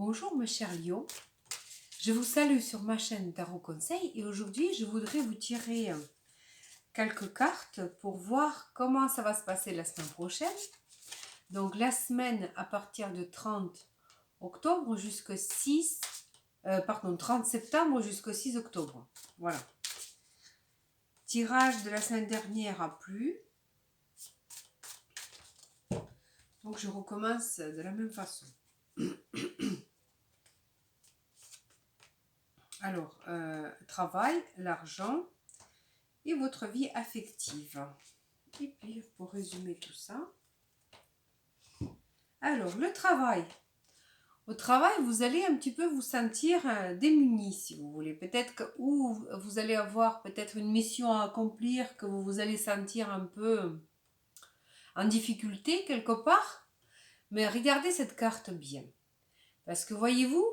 Bonjour mes chers lions, je vous salue sur ma chaîne Tarot Conseil et aujourd'hui je voudrais vous tirer quelques cartes pour voir comment ça va se passer la semaine prochaine. Donc la semaine à partir de 30 octobre jusqu'au 30 septembre jusqu'au 6 octobre. Voilà. Tirage de la semaine dernière a plu. Donc je recommence de la même façon. Alors, travail, l'argent et votre vie affective. Et puis, pour résumer tout ça. Alors, le travail. Au travail, vous allez un petit peu vous sentir démuni, si vous voulez. Peut-être que ou vous allez avoir peut-être une mission à accomplir, que vous allez sentir un peu en difficulté quelque part. Mais regardez cette carte bien. Parce que voyez-vous,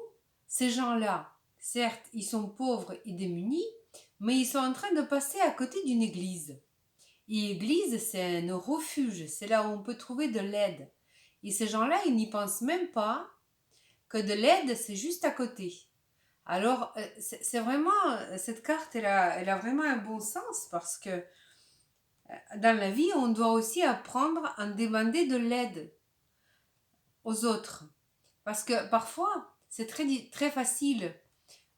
ces gens-là, certes, ils sont pauvres et démunis, mais ils sont en train de passer à côté d'une église. Et l'église, c'est un refuge, c'est là où on peut trouver de l'aide. Et ces gens-là, ils n'y pensent même pas que de l'aide, c'est juste à côté. Alors, c'est vraiment, cette carte, elle a vraiment un bon sens parce que dans la vie, on doit aussi apprendre à demander de l'aide aux autres. Parce que parfois, c'est très facile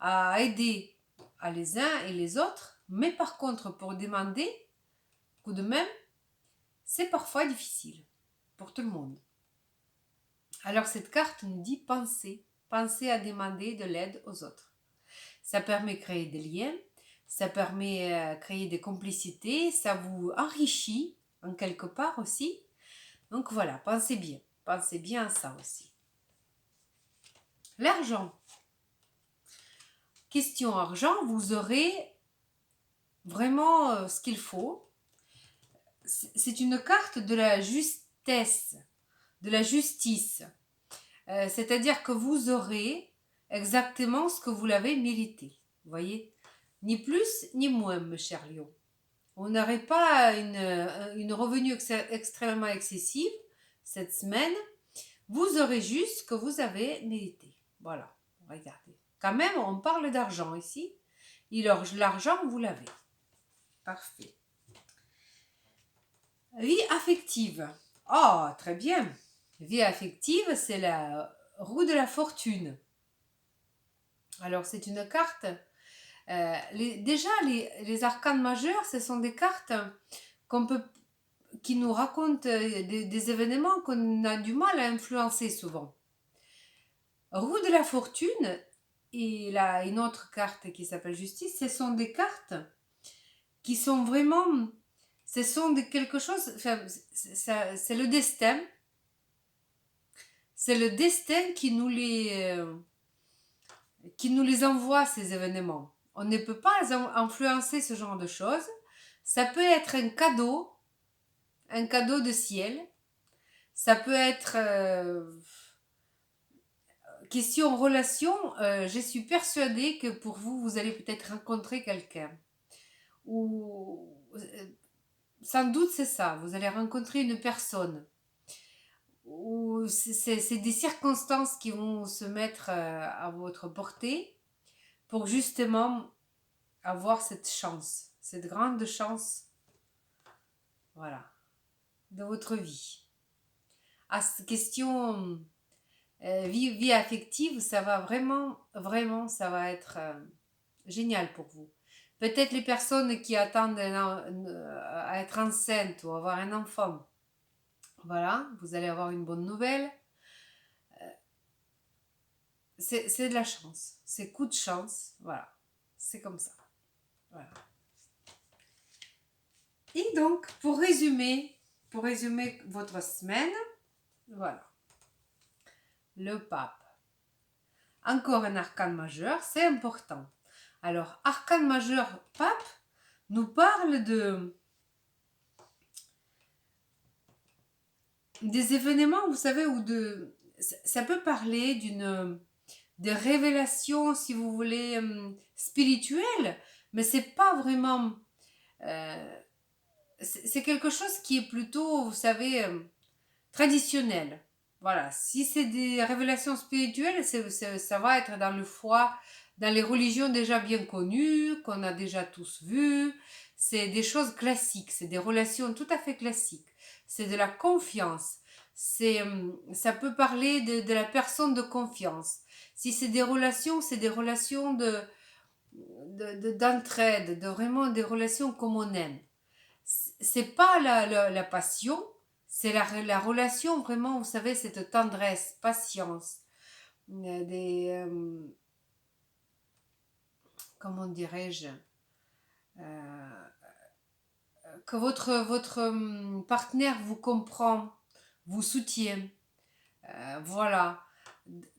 à aider à les uns et les autres, mais par contre, pour demander, coup de même, c'est parfois difficile pour tout le monde. Alors cette carte nous dit pensez à demander de l'aide aux autres. Ça permet de créer des liens, ça permet de créer des complicités, ça vous enrichit en quelque part aussi. Donc voilà, pensez bien à ça aussi. L'argent. Question argent, vous aurez vraiment ce qu'il faut. C'est une carte de la justesse, de la justice. C'est-à-dire que vous aurez exactement ce que vous l'avez mérité. Vous voyez? Ni plus ni moins, mes chers lions. On n'aurait pas une revenu extrêmement excessive cette semaine. Vous aurez juste ce que vous avez mérité. Voilà, regardez. Quand même, on parle d'argent ici. Et l'argent, vous l'avez. Parfait. Vie affective. Oh, très bien. Vie affective, c'est la roue de la fortune. Alors, c'est une carte. Déjà, les arcanes majeurs, ce sont des cartes qui nous racontent des événements qu'on a du mal à influencer souvent. Roue de la fortune et là, une autre carte qui s'appelle justice, ce sont des cartes qui sont vraiment... Ce sont quelque chose... Enfin, c'est le destin. C'est le destin qui nous les envoie, ces événements. On ne peut pas influencer ce genre de choses. Ça peut être un cadeau de ciel. Ça peut être question relation. Je suis persuadée que pour vous, vous allez peut-être rencontrer quelqu'un. Ou sans doute c'est ça. Vous allez rencontrer une personne. Ou c'est des circonstances qui vont se mettre à votre portée pour justement avoir cette chance, cette grande chance, voilà, de votre vie. À cette question vie affective, ça va vraiment, ça va être génial pour vous. Peut-être les personnes qui attendent à être enceintes ou avoir un enfant, voilà, vous allez avoir une bonne nouvelle. C'est de la chance, c'est coup de chance, voilà, c'est comme ça. Voilà. Et donc, pour résumer votre semaine, voilà. Le pape. Encore un arcane majeur, c'est important. Alors, arcane majeur, pape, nous parle des événements, vous savez, ça peut parler de révélations, si vous voulez, spirituelles, mais c'est pas vraiment... c'est quelque chose qui est plutôt, vous savez, traditionnel. Voilà, si c'est des révélations spirituelles, ça va être dans le foi, dans les religions déjà bien connues, qu'on a déjà tous vues. C'est des choses classiques, c'est des relations tout à fait classiques. C'est de la confiance. Ça peut parler de la personne de confiance. Si c'est des relations d'entraide, de vraiment des relations comme on aime. C'est pas la passion, c'est la relation vraiment, vous savez, cette tendresse, patience, des, comment dirais-je, euh, que votre partenaire vous comprend, vous soutient, voilà.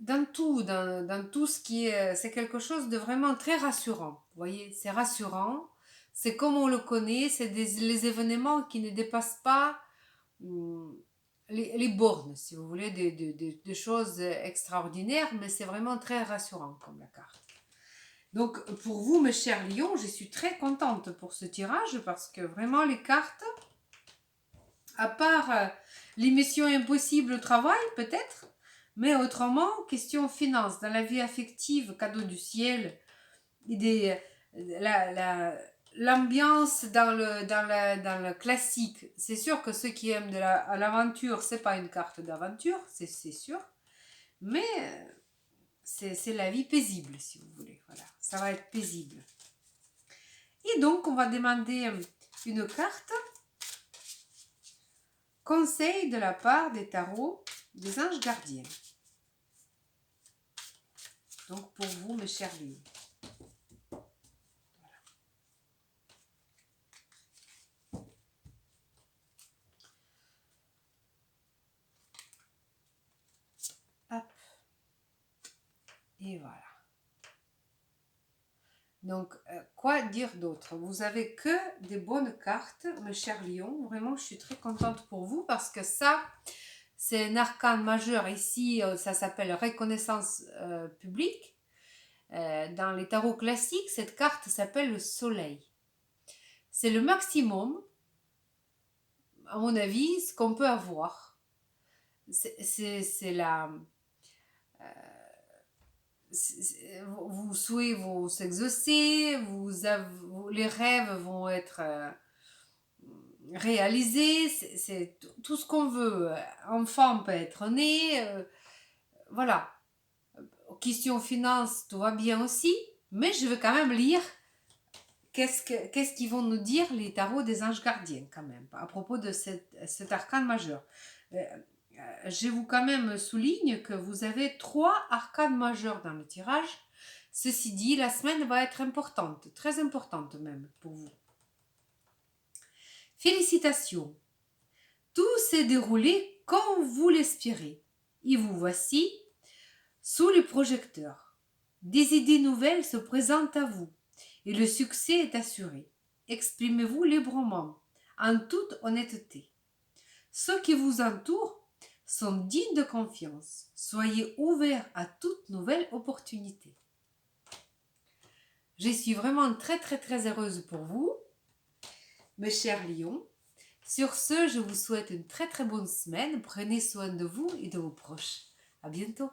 Dans tout ce qui est, c'est quelque chose de vraiment très rassurant. Vous voyez, c'est rassurant. C'est comme on le connaît, c'est les événements qui ne dépassent pas hum, les bornes, si vous voulez, des choses extraordinaires, mais c'est vraiment très rassurant comme la carte. Donc pour vous, mes chers lions, je suis très contente pour ce tirage parce que vraiment les cartes, à part les missions impossibles au travail peut-être, mais autrement, question finance, dans la vie affective, cadeau du ciel, des, l'ambiance dans le classique. C'est sûr que ceux qui aiment l'aventure, c'est pas une carte d'aventure, c'est sûr, mais c'est la vie paisible, si vous voulez. Voilà, ça va être paisible. Et donc, on va demander une carte conseil de la part des tarots des anges gardiens. Donc, pour vous, mes chers lions. Hop. Et voilà. Donc, quoi dire d'autre? Vous avez que des bonnes cartes, mes chers lions. Vraiment, je suis très contente pour vous parce que ça, c'est un arcane majeur. Ici, ça s'appelle reconnaissance publique. Dans les tarots classiques, cette carte s'appelle le soleil. C'est le maximum, à mon avis, ce qu'on peut avoir. C'est la... Vous souhaitez vous exaucer, les rêves vont être réalisés, c'est tout ce qu'on veut. Enfant peut être né, voilà. Question finance, tout va bien aussi, mais je veux quand même lire qu'est-ce qu'ils vont nous dire les tarots des anges gardiens quand même, à propos de cet arcane majeur. Je vous quand même souligne que vous avez 3 arcanes majeurs dans le tirage. Ceci dit, la semaine va être importante, très importante même pour vous. Félicitations! Tout s'est déroulé comme vous l'espérez. Et vous voici sous les projecteurs. Des idées nouvelles se présentent à vous et le succès est assuré. Exprimez-vous librement, en toute honnêteté. Ceux qui vous entourent sont dignes de confiance. Soyez ouverts à toute nouvelle opportunité. Je suis vraiment très très très heureuse pour vous, mes chers lions. Sur ce, je vous souhaite une très très bonne semaine. Prenez soin de vous et de vos proches. À bientôt.